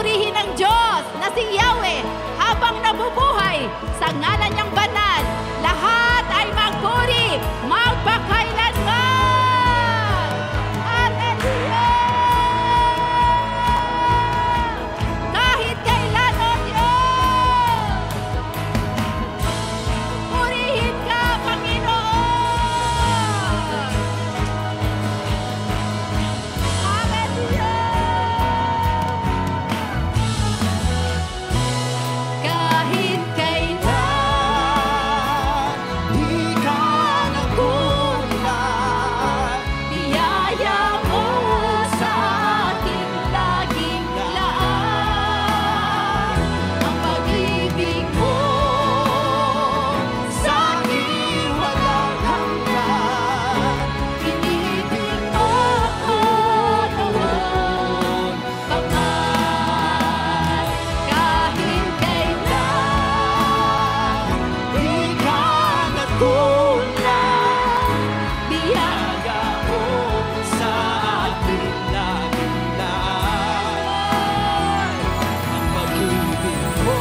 Purihin ang Diyos na si Yahweh habang nabubuhay sa ngalan niyang banal. Lahat ay magpuri magpakailanman. Hallelujah! Kahit kailan, O Diyos, purihin ka, Panginoon. Hallelujah! Kahit kailan, di ka nagulat. biyaya mo sa akin laging laan. Ang pag-ibig mo Sa akin walang hanggan. pinibig mo ako noon pa man. Kahit kailan, Di ka nagulat. biyaya Mo sa akin laging laan. Ang pag-ibig mo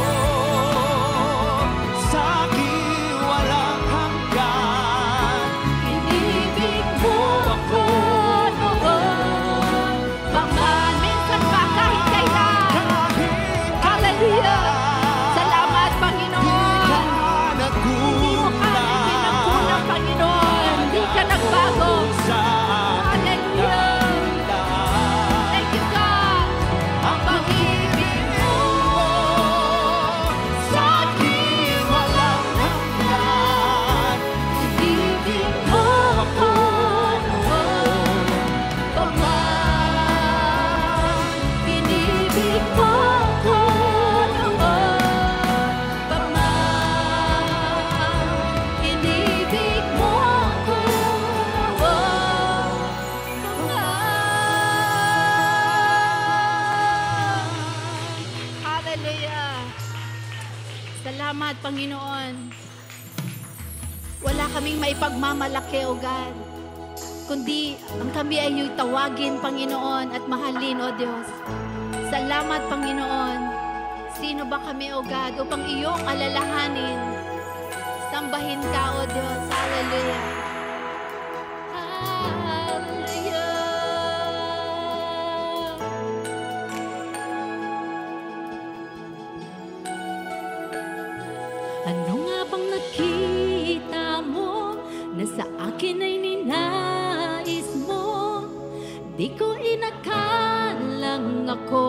sa akin walang hanggan. pinibig mo ako noon pa man. Minsan pa kahit kailan. Hallelujah! Salamat, Panginoon. Hindi mo kami pinagkulang, Panginoon. Hindi ka nagbago. Hallelujah! Thank you, God. Ang pag-ibig mo Sa akin walang hanggan. pinibig mo ako noon pa man. Pinibig mo ako noon pa man. Pinibig mo ako noon pa man. Hallelujah! Salamat, Panginoon. Wala kaming maipagmamalaki, O God, kundi ang kami ay iyong tawagin, Panginoon, at mahalin, O Diyos. Salamat, Panginoon. Sino ba kami, O God, upang iyong alalahanin? Sambahin ka, O Diyos. Hallelujah. Hallelujah. Ano nga bang nakita mo na sa akin ay ninais mo? Di ko inakalang ako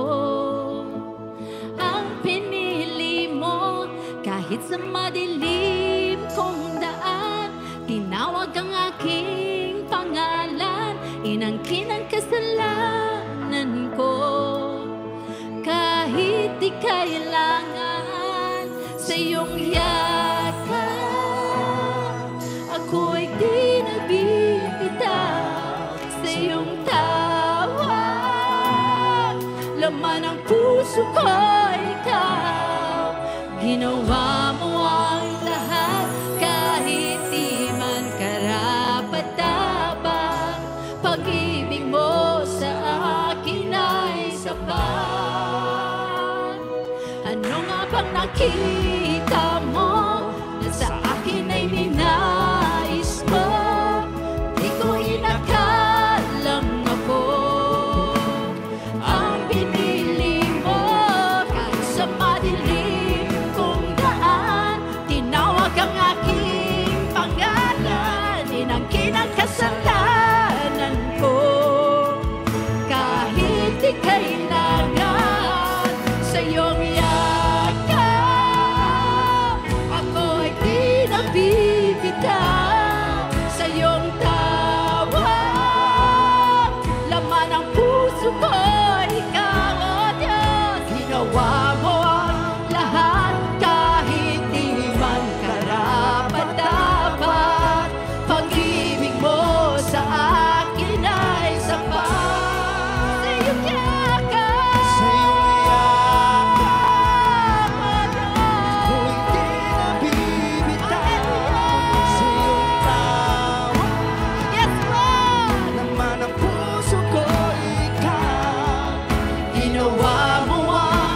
ang pinili mo. Kahit sa madilim kong daan, tinawag ang aking pangalan. Inangkin ang kasalanan ko. Kahit di kailangan sa iyong yakap, ako'y di nabibitaw sa iyong tawag. Laman ng puso ko, ikaw, ginawa mo ang lahat. Kahit di man karapat-dapat, pag-ibig mo sa akin ay sapat. Ano nga bang nakita mo na sa akin ay ninais mo? Di ko inakalang ako ang pinili mo. Kahit sa madilim kong daan, tinawag ang aking pangalan. Inangkin ang kasalanan ko. Kahit di kailangan sa iyong yakap, ako'y di nabibitaw sa iyong tawag. Laman ng puso ko, ikaw, O Diyos, ginawa mo ang lahat. Kahit di man karapat-dapat, pag-ibig mo sa akin ay sapat. Sa iyong yakap, Sa iyong yakap, O Diyos. ako'y di nabibitaw sa iyong tawag. Yes, Lord. Laman ng puso ko, ikaw, Ginawa mo ang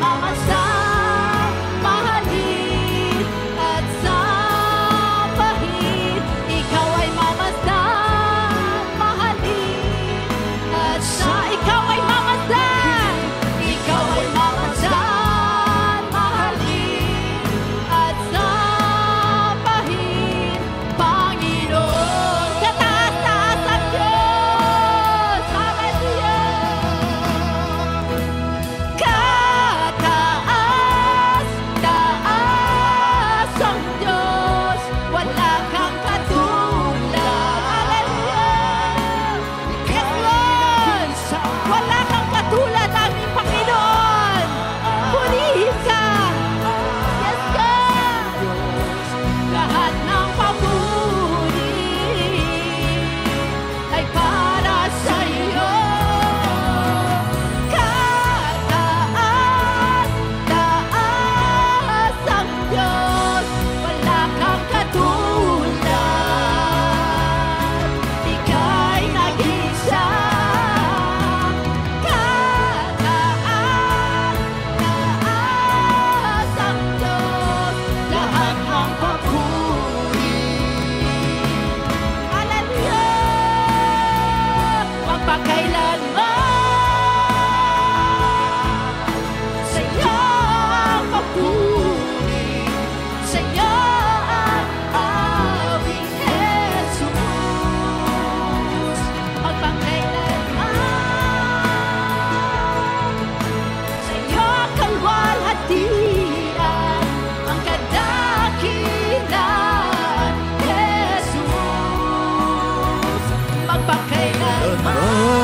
mamasang mahalin at sambahin. Ikaw ay mamasang mahalin at ikaw ay mamasang, ikaw ay mamasang mahalin at sambahin, Panginoon. Kataas-taas ang Diyos. Hallelujah. Kataas-taas ang Diyos, wala kang katulad. Hallelujah. Yes, Lord. Wala kang katulad, aming Panginoon. Purihin ka. Yes, God. Lahat ng papuri ay para sa iyo. Kataas-taas ang Diyos, wala kang katulad. Ika'y nag-isa. Kataas-taas ang Diyos, lahat ng papuri. Hallelujah! Magpakailanman sa iyo ang papuri, sa iyo ang aming Jesus. Magpakailanman sa iyo ang kalwalhatian, ang kadakilan, Jesus. Magpakailanman